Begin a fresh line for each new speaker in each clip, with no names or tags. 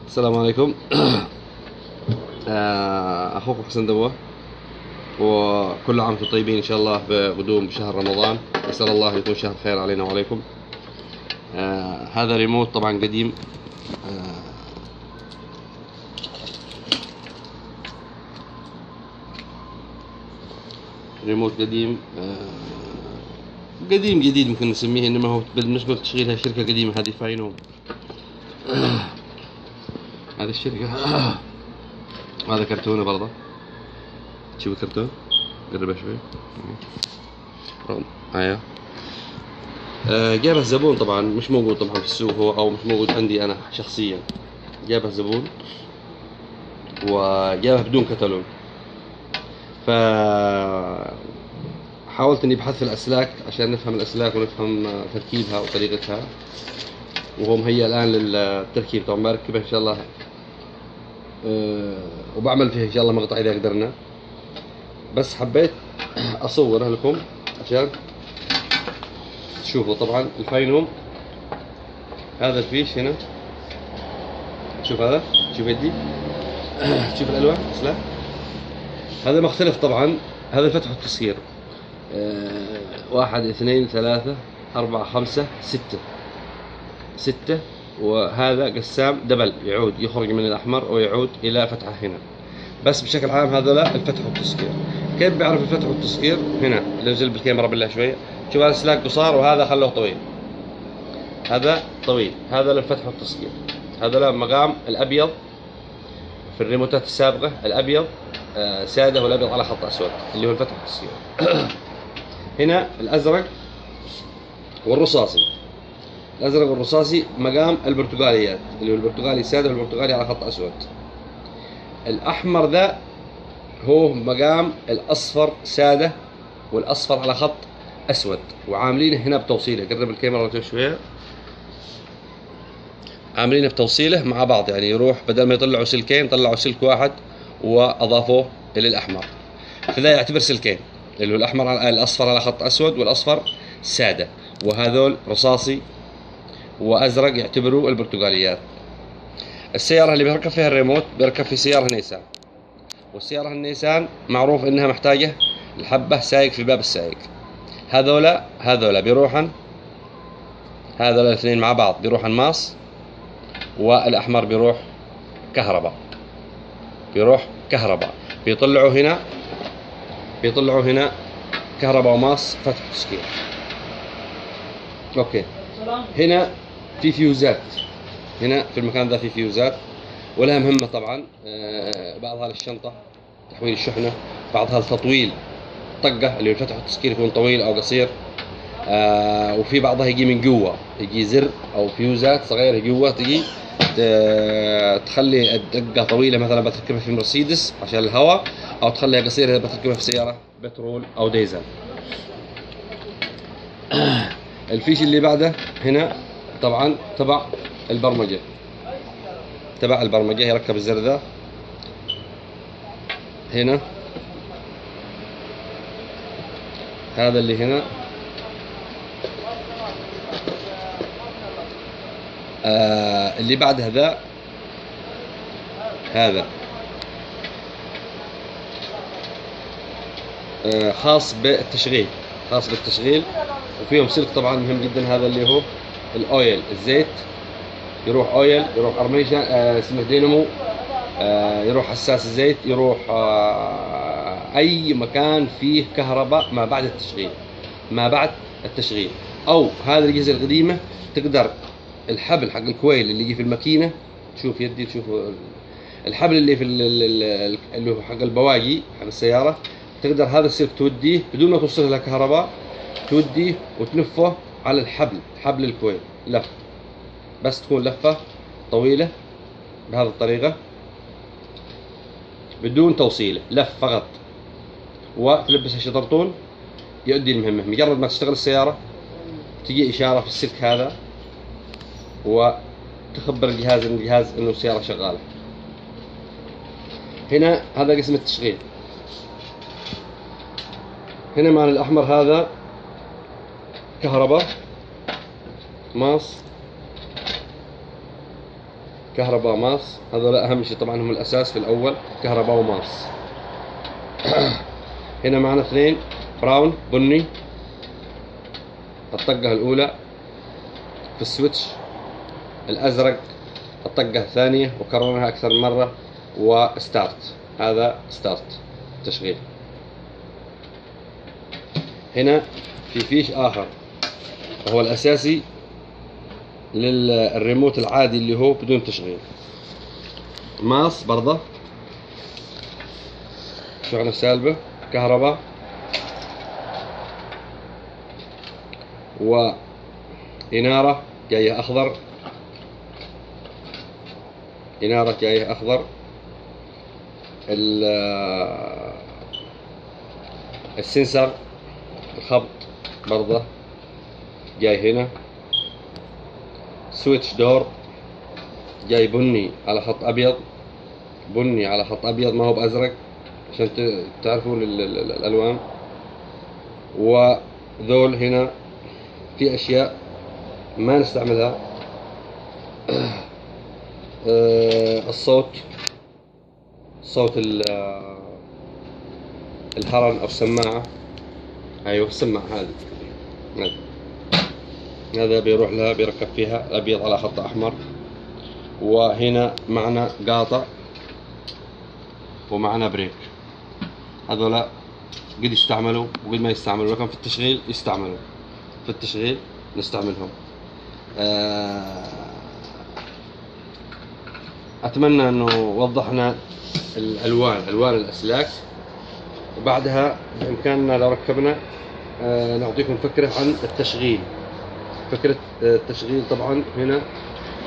السلام عليكم. أخوكم حسن دبوة، وكل عام وانتم طيبين إن شاء الله بقدوم شهر رمضان. أسأل الله يكون شهر خير علينا وعليكم. هذا ريموت طبعا قديم، ريموت قديم، قديم جديد ممكن نسميه، إنما هو بالنسبة لتشغيلها شركة قديمة. هذه فاينوم، هذه الشركة. هذا كرتونة برضه، تشوف الكرتون، قربها شوي. ايوه. جابه الزبون طبعا، مش موجود طبعا في السوق هو، او مش موجود عندي انا شخصيا. جابه الزبون وجابه بدون كتالوج، ف حاولت اني ابحث في الاسلاك عشان نفهم الاسلاك ونفهم تركيبها وطريقتها، وهو مهيأ الان للتركيب. طبعا بركبه ان شاء الله، وبعمل فيه ان شاء الله مقطع اذا قدرنا، بس حبيت اصورها لكم عشان تشوفوا. طبعا الفاينوم، هذا الفيش هنا، شوف هذا، شوف يدي، شوف الالوان لا، هذا مختلف طبعا. هذا الفتح والتصغير، 1 2 3 4 5 6، وهذا قسام دبل يعود، يخرج من الأحمر ويعود إلى فتحة هنا. بس بشكل عام هذولا الفتح والتصغير. كيف بيعرف الفتح والتصغير؟ هنا ننزل بالكاميرا بالله شوية، شوف هذا سلاك قصار وهذا خلوه طويل، هذا طويل، هذا للفتح والتصغير. هذا مقام الأبيض في الريموتات السابقة، الأبيض سادة والأبيض على خط أسود اللي هو الفتح والتصغير. هنا الأزرق والرصاصي، الأزرق والرصاصي مقام البرتقاليات، اللي هو البرتقالي سادة والبرتقالي على خط أسود. الأحمر ذا هو مقام الأصفر سادة والأصفر على خط أسود، وعاملينه هنا بتوصيله. قرب الكاميرا شوية، عاملينه بتوصيله مع بعض، يعني يروح بدل ما يطلعوا سلكين طلعوا سلك واحد وأضافوه إلى الأحمر، فذا يعتبر سلكين، اللي هو الأحمر الأصفر على خط أسود والأصفر سادة، وهذول رصاصي وأزرق يعتبروا البرتقاليات. السيارة اللي بيركب فيها الريموت بيركب في سيارة نيسان، والسيارة النيسان معروف إنها محتاجة الحبة سايق في باب السايق. هذولا بيروحن، هذولا الاثنين مع بعض بيروحن ماس، والأحمر بيروح كهرباء، بيطلعوا هنا كهرباء وماس فتح تسكير. اوكي، هنا في فيوزات، هنا في المكان ذا في فيوزات ولها مهمة طبعا. بعضها للشنطة تحويل الشحنة، بعضها لتطويل طقة اللي هو الفتح والتسكير يكون طويل أو قصير، وفي بعضها يجي من جوا، يجي زر أو فيوزات صغيرة جوا تجي تخلي الدقة طويلة، مثلا بتركبها في مرسيدس عشان الهواء، أو تخليها قصيرة إذا بتركبها في سيارة بترول أو ديزل. الفيش اللي بعده هنا طبعا تبع البرمجة، يركب الزر ذا هنا. هذا اللي هنا اللي بعد هذا خاص بالتشغيل، وفيهم سلك طبعا مهم جدا. هذا اللي هو الاويل، الزيت، يروح اويل، يروح ارميشن اسمه دينامو، يروح حساس الزيت، يروح اي مكان فيه كهرباء ما بعد التشغيل. او هذه الاجهزه القديمه تقدر الحبل حق الكويل اللي يجي في الماكينه، تشوف يدي، تشوف الحبل اللي في اللي هو حق البواقي حق السياره، تقدر هذا السلك توديه بدون ما توصل له كهرباء، توديه وتلفه على حبل الكويل، لف بس تكون لفه طويله بهذه الطريقه بدون توصيله، لف فقط، وتلبسها شطرطون يؤدي المهمه. مجرد ما تشتغل السياره تجي اشاره في السلك هذا وتخبر الجهاز انه السياره شغاله. هنا هذا قسم التشغيل. هنا مع الأحمر هذا كهرباء ماس، كهرباء ماس، هذول اهم شيء طبعا، هم الاساس في الاول، كهرباء وماس. هنا معنا اثنين براون بني، الطقة الأولى في السويتش، الأزرق الطقة الثانية وكررها أكثر من مرة، وستارت. هذا ستارت تشغيل. هنا في فيش آخر وهو الأساسي للريموت العادي اللي هو بدون تشغيل، ماس برضه شغلة سالبة، كهرباء، وإنارة جاية أخضر، إنارة جاية أخضر. السنسر الخبط برضه جاي هنا. سويتش دور جاي بني على خط أبيض، بني على خط أبيض، ما هو بأزرق، عشان تعرفوا الألوان. وذول هنا في أشياء ما نستعملها. الصوت، صوت الهرن أو السماعة. أيوه السماعة هذه، هذا بيروح لها بيركب فيها أبيض على خط أحمر. وهنا معنا قاطع ومعنا بريك، هذولا قد يستعملوا وقد ما يستعملوا، لكن في التشغيل يستعملوا، في التشغيل نستعملهم. أتمنى أنه وضحنا ألوان الأسلاك، وبعدها بإمكاننا لو ركبنا نعطيكم فكرة عن التشغيل. فكرة التشغيل طبعا هنا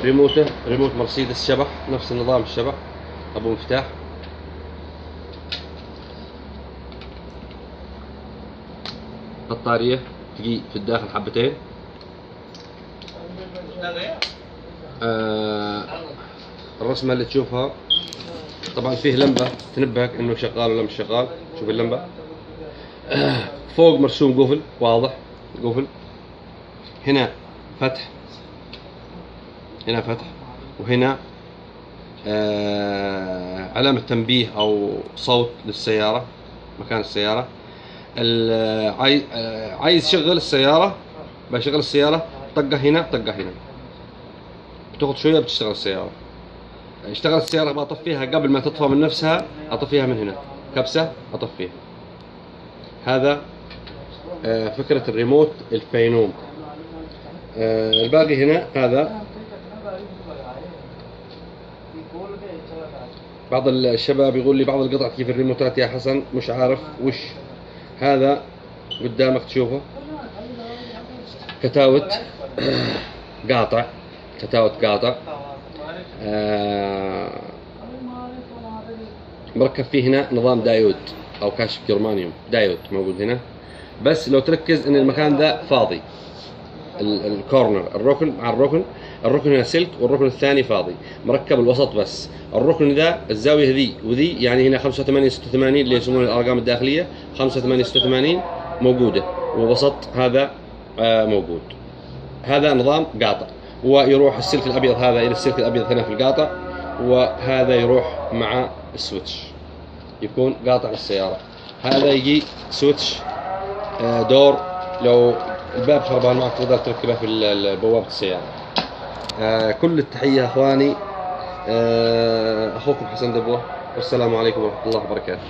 ريموت مرسيدس شبح، نفس النظام الشبح، أبو مفتاح. بطارية تجي في الداخل حبتين. الرسمة اللي تشوفها طبعا فيه لمبة تنبهك انه شغال ولا مش شغال. شوف اللمبة فوق مرسوم قفل واضح، قفل. هنا فتح، هنا فتح، وهنا علامة تنبيه او صوت للسيارة، مكان السيارة. عايز يشغل السيارة، بشغل السيارة، طقة هنا طقة هنا، بتاخذ شوية بتشتغل السيارة. اشتغل السيارة بطفيها قبل ما تطفى من نفسها، اطفيها من هنا كبسة اطفيها. هذا فكرة الريموت الفينوم. الباقي هنا هذا بعض الشباب يقول لي بعض القطع كيف الريموتات يا حسن، مش عارف وش هذا. قدامك تشوفه كتاوت قاطع، كتاوت قاطع. مركب فيه هنا نظام دايود او كاشف جرمانيوم، دايود موجود هنا. بس لو تركز ان المكان ذا فاضي، الكورنر، الركن مع الركن هنا سلك، والركن الثاني فاضي، مركب الوسط بس. الركن ذا الزاويه ذي وذي، يعني هنا 85 86 اللي يسمونها الارقام الداخليه، 85 86 موجوده، والوسط هذا موجود. هذا نظام قاطع، ويروح السلك الابيض هذا الى السلك الابيض هنا في القاطع، وهذا يروح مع السويتش، يكون قاطع السياره. هذا يجي سويتش دور، لو الباب خربان معك تقدر تركبه في بوابة السيارة. كل التحية اخواني، اخوكم حسن دبوة، والسلام عليكم ورحمة الله وبركاته.